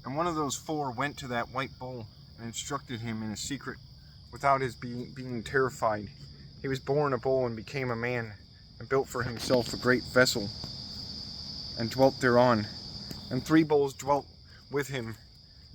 And one of those four went to that white bull and instructed him in a secret, without his being terrified. He was born a bull and became a man, and built for himself a great vessel, and dwelt thereon. And 3 bulls dwelt with him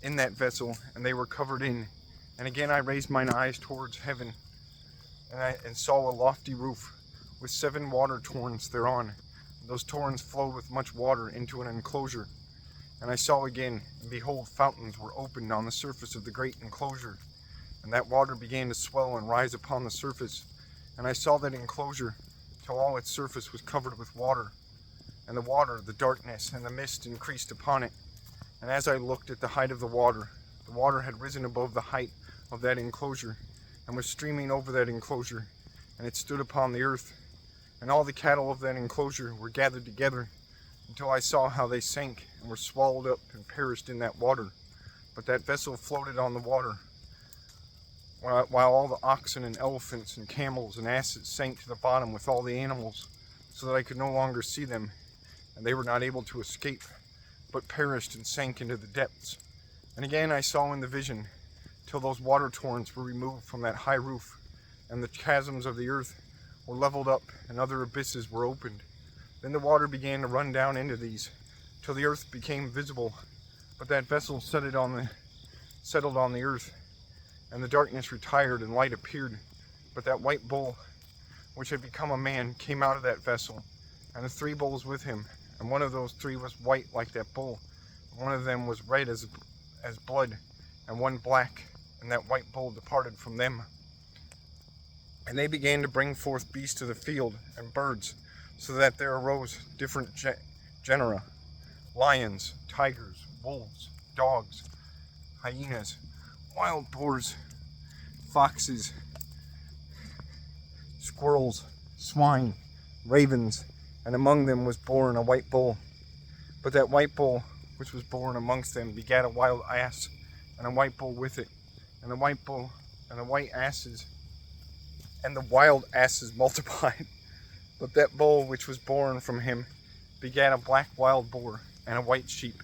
in that vessel, and they were covered in. And again I raised mine eyes towards heaven, and saw a lofty roof, with 7 water torrents thereon. Those torrents flowed with much water into an enclosure. And I saw again, and behold, fountains were opened on the surface of the great enclosure. And that water began to swell and rise upon the surface. And I saw that enclosure till all its surface was covered with water. And the water, the darkness, and the mist increased upon it. And as I looked at the height of the water had risen above the height of that enclosure, and was streaming over that enclosure, and it stood upon the earth. And all the cattle of that enclosure were gathered together, until I saw how they sank, and were swallowed up and perished in that water. But that vessel floated on the water, while all the oxen and elephants and camels and asses sank to the bottom with all the animals, so that I could no longer see them, and they were not able to escape, but perished and sank into the depths. And again I saw in the vision, till those water torrents were removed from that high roof, and the chasms of the earth were leveled up, and other abysses were opened. Then the water began to run down into these, till the earth became visible. But that vessel settled on the earth, and the darkness retired, and light appeared. But that white bull, which had become a man, came out of that vessel, and the 3 bulls with him. And one of those 3 was white like that bull, and one of them was red as blood, and one black. And that white bull departed from them. And they began to bring forth beasts of the field and birds, so that there arose different genera: lions, tigers, wolves, dogs, hyenas, wild boars, foxes, squirrels, swine, ravens, and among them was born a white bull. But that white bull which was born amongst them begat a wild ass, and a white bull with it. And the white bull and the white asses and the wild asses multiplied. But that bull which was born from him begat a black wild boar and a white sheep.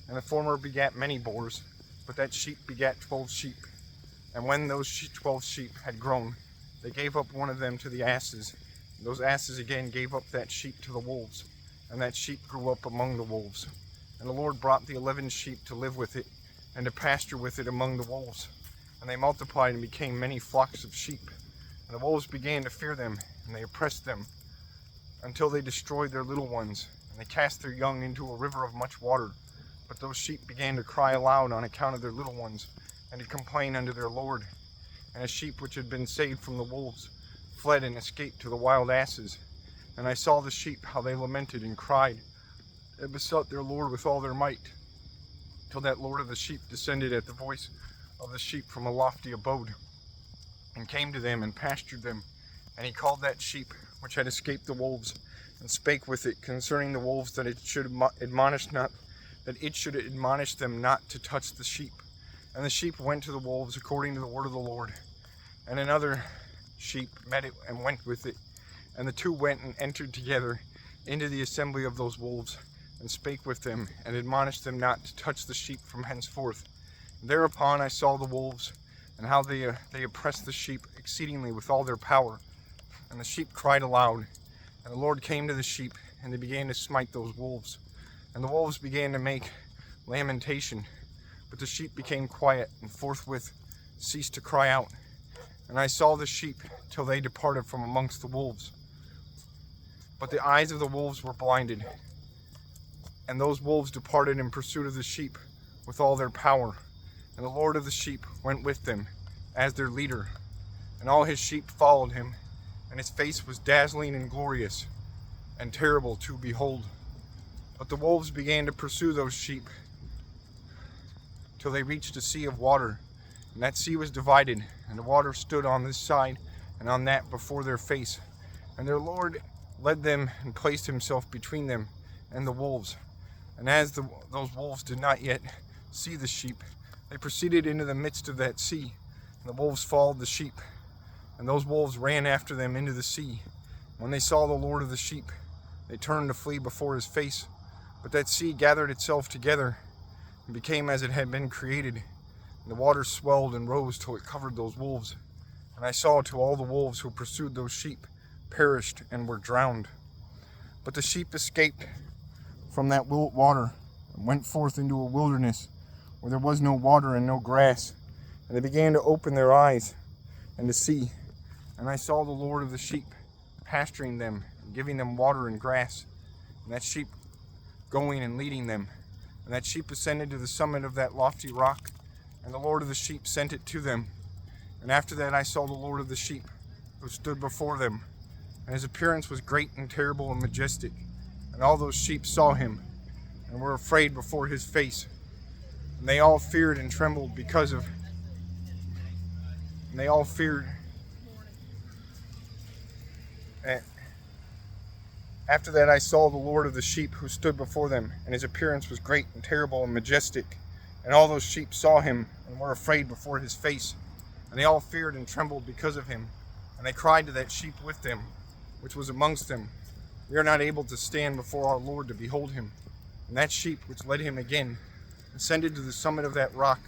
And the former begat many boars, but that sheep begat 12 sheep. And when those 12 sheep had grown, they gave up one of them to the asses. And those asses again gave up that sheep to the wolves, and that sheep grew up among the wolves. And the Lord brought the 11 sheep to live with it, and to pasture with it among the wolves. And they multiplied and became many flocks of sheep. And the wolves began to fear them, and they oppressed them, until they destroyed their little ones. And they cast their young into a river of much water. But those sheep began to cry aloud on account of their little ones, and to complain unto their Lord. And a sheep which had been saved from the wolves fled and escaped to the wild asses. And I saw the sheep, how they lamented and cried, and besought their Lord with all their might, till that Lord of the sheep descended at the voice of the sheep from a lofty abode, and came to them and pastured them. And he called that sheep which had escaped the wolves, and spake with it concerning the wolves, that it should admonish them not to touch the sheep. And the sheep went to the wolves according to the word of the Lord. And another sheep met it and went with it. And the 2 went and entered together into the assembly of those wolves, and spake with them, and admonished them not to touch the sheep from henceforth. And thereupon I saw the wolves, and how they oppressed the sheep exceedingly with all their power. And the sheep cried aloud. And the Lord came to the sheep, and they began to smite those wolves. And the wolves began to make lamentation. But the sheep became quiet, and forthwith ceased to cry out. And I saw the sheep till they departed from amongst the wolves. But the eyes of the wolves were blinded. And those wolves departed in pursuit of the sheep with all their power. And the Lord of the sheep went with them as their leader. And all his sheep followed him. And his face was dazzling and glorious, and terrible to behold. But the wolves began to pursue those sheep, till they reached a sea of water. And that sea was divided, and the water stood on this side and on that before their face. And their Lord led them and placed himself between them and the wolves. And as those wolves did not yet see the sheep, they proceeded into the midst of that sea. And the wolves followed the sheep, and those wolves ran after them into the sea. When they saw the Lord of the sheep, they turned to flee before his face. But that sea gathered itself together, and became as it had been created. And the water swelled and rose till it covered those wolves. And I saw till all the wolves who pursued those sheep perished and were drowned. But the sheep escaped from that water and went forth into a wilderness where there was no water and no grass. And they began to open their eyes and to see. And I saw the Lord of the sheep pasturing them and giving them water and grass. And that sheep going and leading them. And that sheep ascended to the summit of that lofty rock. And the Lord of the sheep sent it to them. And after that I saw the Lord of the sheep who stood before them. And his appearance was great and terrible and majestic. And all those sheep saw him and were afraid before his face. And they all feared and trembled because of... And they all feared... After that I saw the Lord of the sheep who stood before them, and his appearance was great and terrible and majestic. And all those sheep saw him and were afraid before his face. And they all feared and trembled because of him. And they cried to that sheep with them, which was amongst them, "We are not able to stand before our Lord to behold him." And that sheep which led him again ascended to the summit of that rock.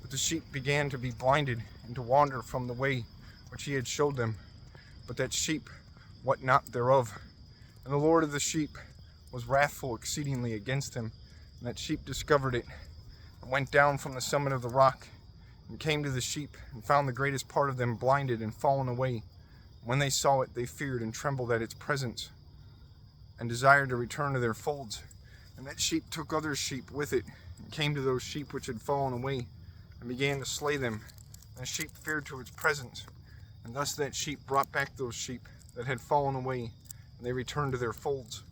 But the sheep began to be blinded and to wander from the way which he had showed them. But that sheep wot not thereof. And the Lord of the sheep was wrathful exceedingly against them. And that sheep discovered it, and went down from the summit of the rock, and came to the sheep, and found the greatest part of them blinded and fallen away. When they saw it, they feared and trembled at its presence, and desired to return to their folds. And that sheep took other sheep with it, and came to those sheep which had fallen away, and began to slay them. And the sheep feared to its presence. And thus that sheep brought back those sheep that had fallen away, and they returned to their folds.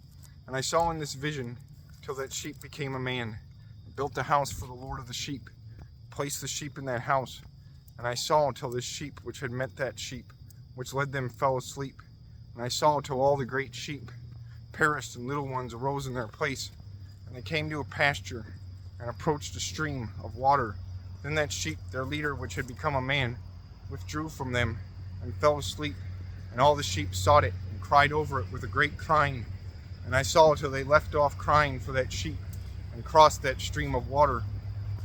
And I saw in this vision till that sheep became a man, and built a house for the Lord of the sheep, placed the sheep in that house. And I saw till this sheep which had met that sheep, which led them, fell asleep. And I saw till all the great sheep perished, and little ones arose in their place. And they came to a pasture, and approached a stream of water. Then that sheep, their leader, which had become a man, withdrew from them, and fell asleep. And all the sheep sought it, and cried over it with a great crying. And I saw till they left off crying for that sheep, and crossed that stream of water.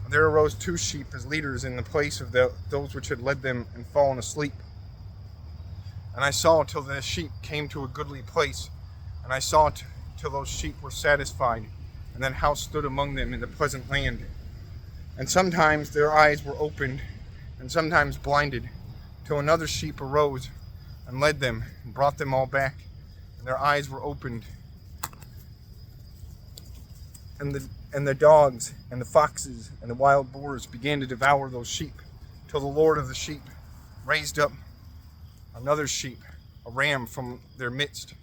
And there arose 2 sheep as leaders in the place of those which had led them and fallen asleep. And I saw till the sheep came to a goodly place. And I saw till those sheep were satisfied, and that house stood among them in the pleasant land. And sometimes their eyes were opened, and sometimes blinded, till another sheep arose, and led them, and brought them all back, and their eyes were opened. And the dogs, and the foxes, and the wild boars began to devour those sheep, till the Lord of the sheep raised up another sheep, a ram from their midst,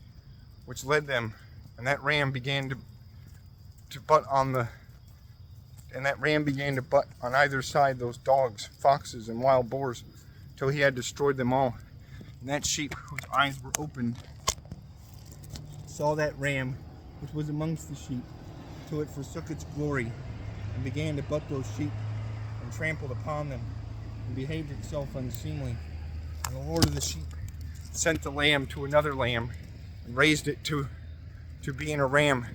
which led them, and that ram began to butt on either side those dogs, foxes, and wild boars, till he had destroyed them all. And that sheep, whose eyes were opened, saw that ram which was amongst the sheep, till it forsook its glory, and began to butt those sheep, and trampled upon them, and behaved itself unseemly. And the Lord of the sheep sent the lamb to another lamb, and raised it to being a ram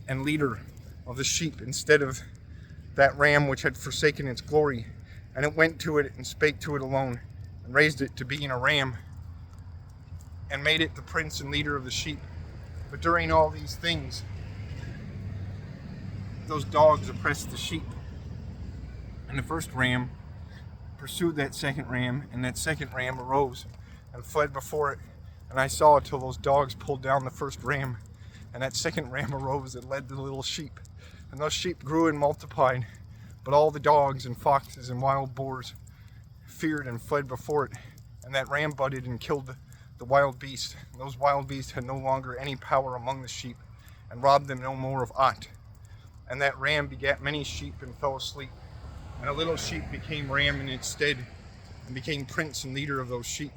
and leader of the sheep, instead of that ram which had forsaken its glory. And it went to it and spake to it alone, and raised it to being a ram, and made it the prince and leader of the sheep. But during all these things, those dogs oppressed the sheep. And the first ram pursued that second ram, and that second ram arose and fled before it. And I saw it till those dogs pulled down the first ram, and that second ram arose and led the little sheep. And those sheep grew and multiplied, but all the dogs and foxes and wild boars feared and fled before it. And that ram butted and killed the wild beasts. And those wild beasts had no longer any power among the sheep, and robbed them no more of aught. And that ram begat many sheep and fell asleep. And a little sheep became ram in its stead, and became prince and leader of those sheep.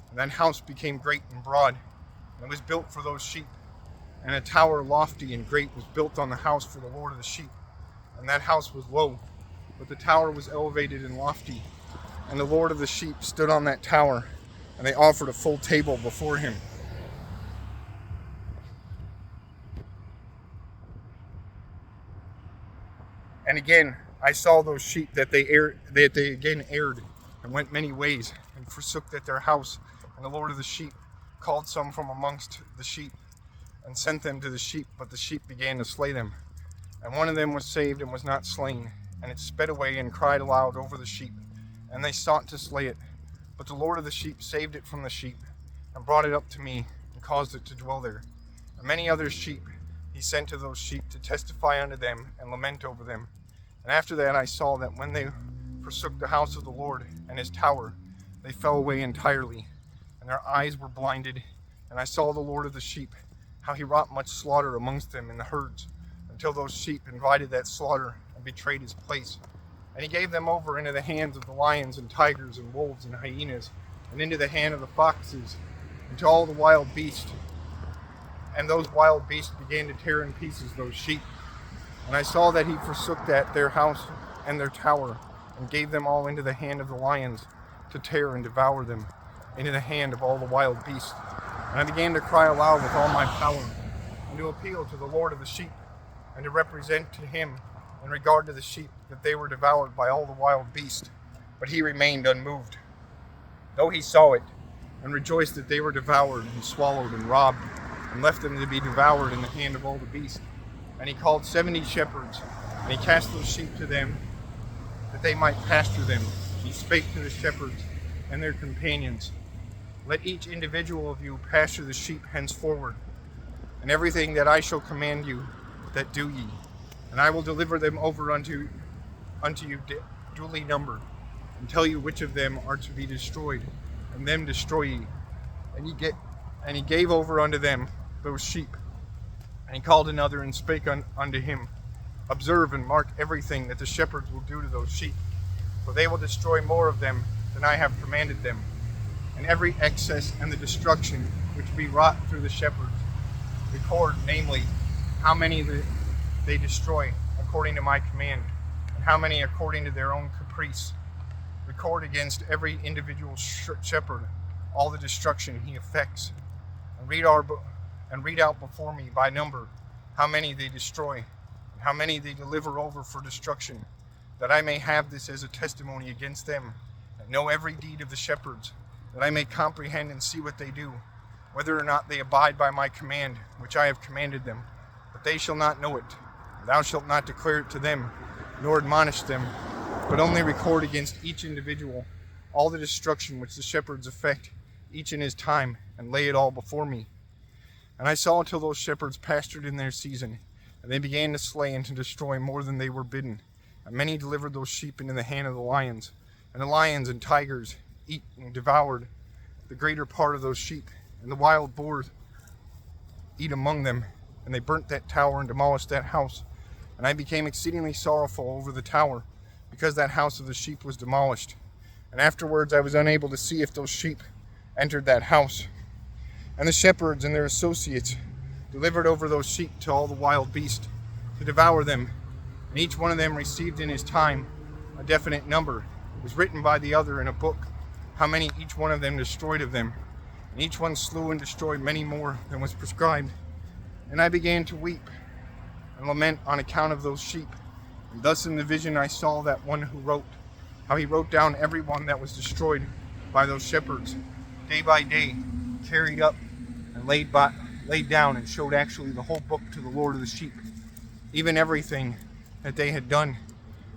And that house became great and broad, and it was built for those sheep. And a tower lofty and great was built on the house for the Lord of the sheep. And that house was low, but the tower was elevated and lofty. And the Lord of the sheep stood on that tower, and they offered a full table before him. And again, I saw those sheep that they again erred and went many ways and forsook their house. And the Lord of the sheep called some from amongst the sheep and sent them to the sheep, but the sheep began to slay them. And one of them was saved and was not slain, and it sped away and cried aloud over the sheep, and they sought to slay it. But the Lord of the sheep saved it from the sheep, and brought it up to me, and caused it to dwell there. And many other sheep he sent to those sheep to testify unto them and lament over them. And after that I saw that when they forsook the house of the Lord and his tower, they fell away entirely, and their eyes were blinded. And I saw the Lord of the sheep, how he wrought much slaughter amongst them in the herds, until those sheep invited that slaughter and betrayed his place. And he gave them over into the hands of the lions and tigers and wolves and hyenas, and into the hand of the foxes, and to all the wild beasts. And those wild beasts began to tear in pieces those sheep. And I saw that he forsook their house and their tower, and gave them all into the hand of the lions, to tear and devour them, into the hand of all the wild beasts. And I began to cry aloud with all my power, and to appeal to the Lord of the sheep, and to represent to him in regard to the sheep that they were devoured by all the wild beasts. But he remained unmoved, though he saw it, and rejoiced that they were devoured and swallowed and robbed, and left them to be devoured in the hand of all the beasts. And he called 70 shepherds, and he cast those sheep to them, that they might pasture them. He spake to the shepherds and their companions, let each individual of you pasture the sheep henceforward, and everything that I shall command you, that do ye. And I will deliver them over unto you duly numbered, and tell you which of them are to be destroyed, and them destroy ye. And he gave over unto them those sheep. And he called another and spake unto him, observe and mark everything that the shepherds will do to those sheep, for they will destroy more of them than I have commanded them. And every excess and the destruction which be wrought through the shepherds, record, namely, how many they destroy according to my command, and how many according to their own caprice. Record against every individual shepherd all the destruction he effects, and read out before me by number how many they destroy, and how many they deliver over for destruction, that I may have this as a testimony against them, and know every deed of the shepherds, that I may comprehend and see what they do, whether or not they abide by my command, which I have commanded them. But they shall not know it. Thou shalt not declare it to them, nor admonish them, but only record against each individual all the destruction which the shepherds effect, each in his time, and lay it all before me. And I saw till those shepherds pastured in their season, and they began to slay and to destroy more than they were bidden. And many delivered those sheep into the hand of the lions, and the lions and tigers eat and devoured the greater part of those sheep, and the wild boars eat among them. And they burnt that tower and demolished that house. And I became exceedingly sorrowful over the tower, because that house of the sheep was demolished. And afterwards I was unable to see if those sheep entered that house. And the shepherds and their associates delivered over those sheep to all the wild beasts, to devour them. And each one of them received in his time a definite number. It was written by the other in a book, how many each one of them destroyed of them. And each one slew and destroyed many more than was prescribed. And I began to weep and lament on account of those sheep. And thus in the vision I saw that one who wrote, how he wrote down every one that was destroyed by those shepherds, day by day, carried up and laid down, and showed actually the whole book to the Lord of the sheep, even everything that they had done,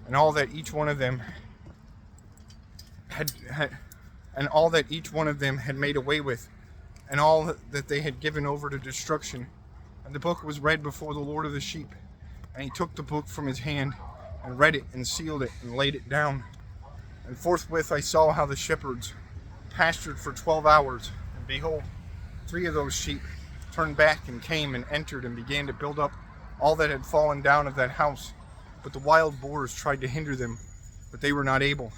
and all that each one of them had made away with, and all that they had given over to destruction. And the book was read before the Lord of the sheep, and he took the book from his hand, and read it, and sealed it, and laid it down. And forthwith I saw how the shepherds pastured for 12 hours, and behold, 3 of those sheep turned back and came and entered and began to build up all that had fallen down of that house. But the wild boars tried to hinder them, but they were not able.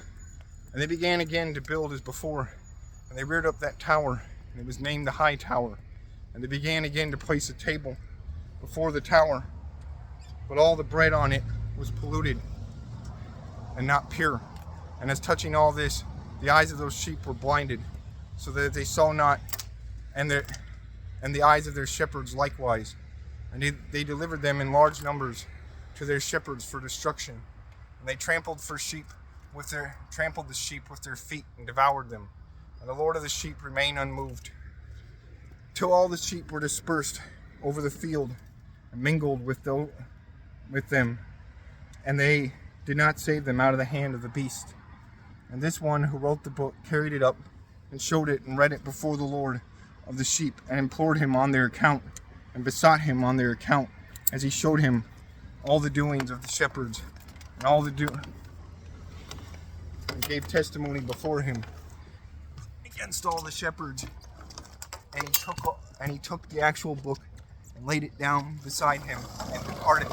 And they began again to build as before, and they reared up that tower, and it was named the High Tower. And they began again to place a table before the tower, but all the bread on it was polluted and not pure. And as touching all this, the eyes of those sheep were blinded, so that they saw not, and the eyes of their shepherds likewise. And they delivered them in large numbers to their shepherds for destruction. And they trampled the sheep with their feet and devoured them. And the Lord of the sheep remained unmoved, till all the sheep were dispersed over the field and mingled with them, and they did not save them out of the hand of the beast. And this one who wrote the book carried it up and showed it and read it before the Lord of the sheep, and implored him on their account, and besought him on their account, as he showed him all the doings of the shepherds, and and gave testimony before him against all the shepherds. And he took the actual book and laid it down beside him and departed.